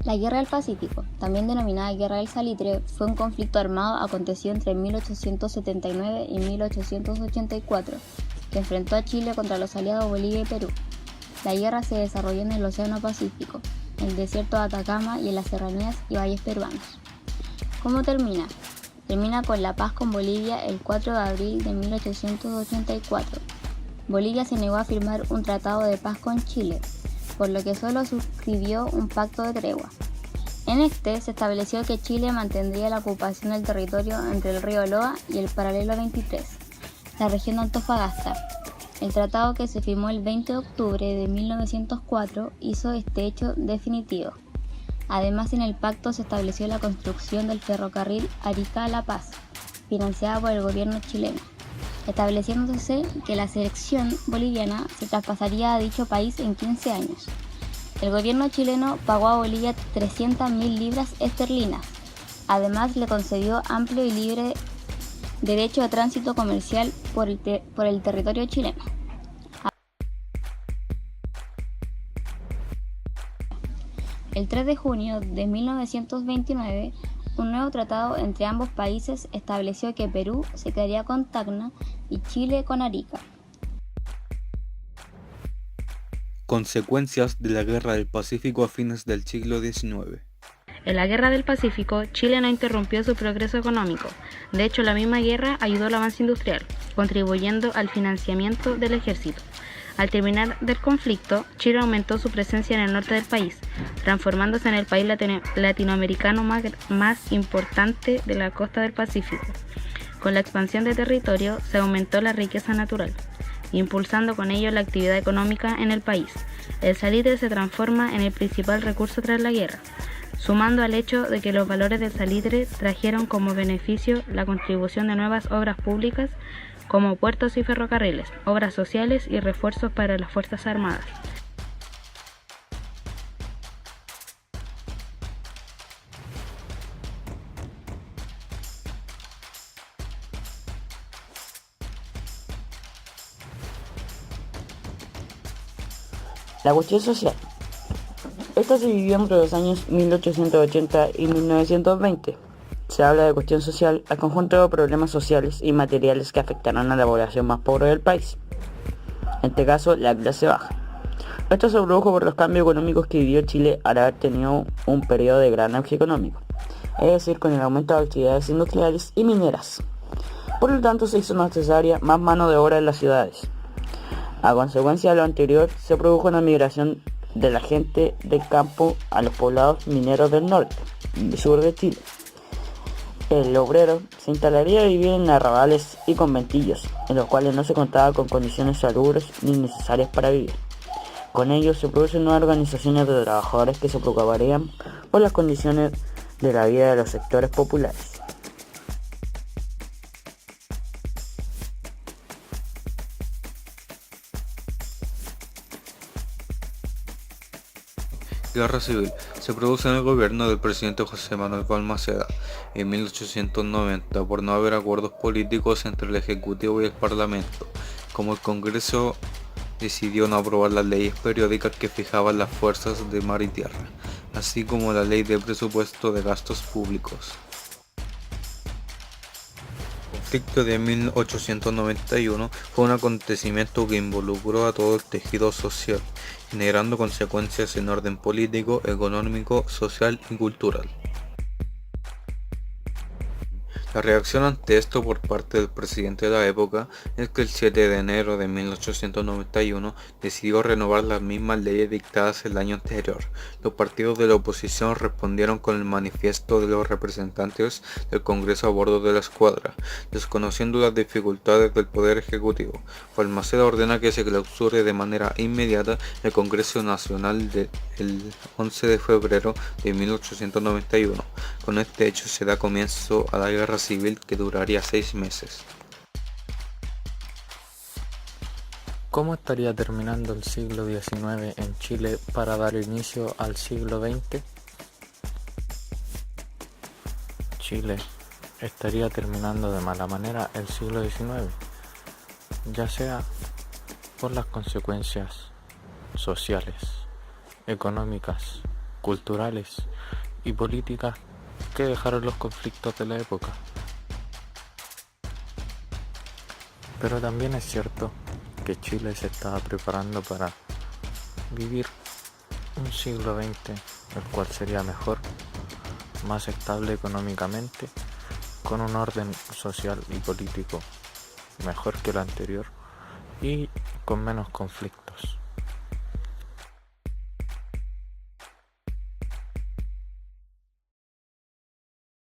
La Guerra del Pacífico, también denominada Guerra del Salitre, fue un conflicto armado acontecido entre 1879 y 1884, que enfrentó a Chile contra los aliados Bolivia y Perú. La guerra se desarrolló en el Océano Pacífico, en el desierto de Atacama y en las serranías y valles peruanos. ¿Cómo termina? Termina con la paz con Bolivia el 4 de abril de 1884. Bolivia se negó a firmar un tratado de paz con Chile, por lo que solo suscribió un pacto de tregua. En este se estableció que Chile mantendría la ocupación del territorio entre el río Loa y el paralelo 23, la región de Antofagasta. El tratado, que se firmó el 20 de octubre de 1904, hizo este hecho definitivo. Además, en el pacto se estableció la construcción del ferrocarril Arica-La Paz, financiada por el gobierno chileno, estableciéndose que la selección boliviana se traspasaría a dicho país en 15 años. El gobierno chileno pagó a Bolivia 300.000 libras esterlinas. Además, le concedió amplio y libre derecho de tránsito comercial por el territorio chileno. El 3 de junio de 1929, un nuevo tratado entre ambos países estableció que Perú se quedaría con Tacna y Chile con Arica. Consecuencias de la Guerra del Pacífico a fines del siglo XIX. En la Guerra del Pacífico, Chile no interrumpió su progreso económico. De hecho, la misma guerra ayudó al avance industrial, contribuyendo al financiamiento del ejército. Al terminar del conflicto, Chile aumentó su presencia en el norte del país, transformándose en el país latinoamericano más importante de la costa del Pacífico. Con la expansión de territorio, se aumentó la riqueza natural, impulsando con ello la actividad económica en el país. El salitre se transforma en el principal recurso tras la guerra, sumando al hecho de que los valores del salitre trajeron como beneficio la contribución de nuevas obras públicas como puertos y ferrocarriles, obras sociales y refuerzos para las Fuerzas Armadas. La cuestión social. Esta se vivió entre los años 1880 y 1920. Se habla de cuestión social al conjunto de problemas sociales y materiales que afectaron a la población más pobre del país, en este caso la clase baja. Esto se produjo por los cambios económicos que vivió Chile al haber tenido un periodo de gran auge económico, es decir, con el aumento de actividades industriales y mineras. Por lo tanto, se hizo necesaria más mano de obra en las ciudades. A consecuencia de lo anterior, se produjo una migración de la gente del campo a los poblados mineros del norte y sur de Chile. El obrero se instalaría a vivir en arrabales y conventillos, en los cuales no se contaba con condiciones salubres ni necesarias para vivir. Con ello se producen nuevas organizaciones de trabajadores que se preocuparían por las condiciones de la vida de los sectores populares. Guerra civil se produce en el gobierno del presidente José Manuel Balmaceda en 1890 por no haber acuerdos políticos entre el Ejecutivo y el Parlamento, como el Congreso decidió no aprobar las leyes periódicas que fijaban las fuerzas de mar y tierra, así como la ley de presupuesto de gastos públicos. El conflicto de 1891 fue un acontecimiento que involucró a todo el tejido social, generando consecuencias en orden político, económico, social y cultural. La reacción ante esto por parte del presidente de la época es que el 7 de enero de 1891 decidió renovar las mismas leyes dictadas el año anterior. Los partidos de la oposición respondieron con el manifiesto de los representantes del Congreso a bordo de la escuadra, desconociendo las dificultades del Poder Ejecutivo. Balmaceda ordena que se clausure de manera inmediata el Congreso Nacional del 11 de febrero de 1891. Con este hecho se da comienzo a la guerra civil que duraría 6 meses. ¿Cómo estaría terminando el siglo XIX en Chile para dar inicio al siglo XX? Chile estaría terminando de mala manera el siglo XIX, ya sea por las consecuencias sociales, económicas culturales y políticas que dejaron los conflictos de la época. Pero también es cierto que Chile se estaba preparando para vivir un siglo XX, el cual sería mejor, más estable económicamente, con un orden social y político mejor que el anterior y con menos conflictos.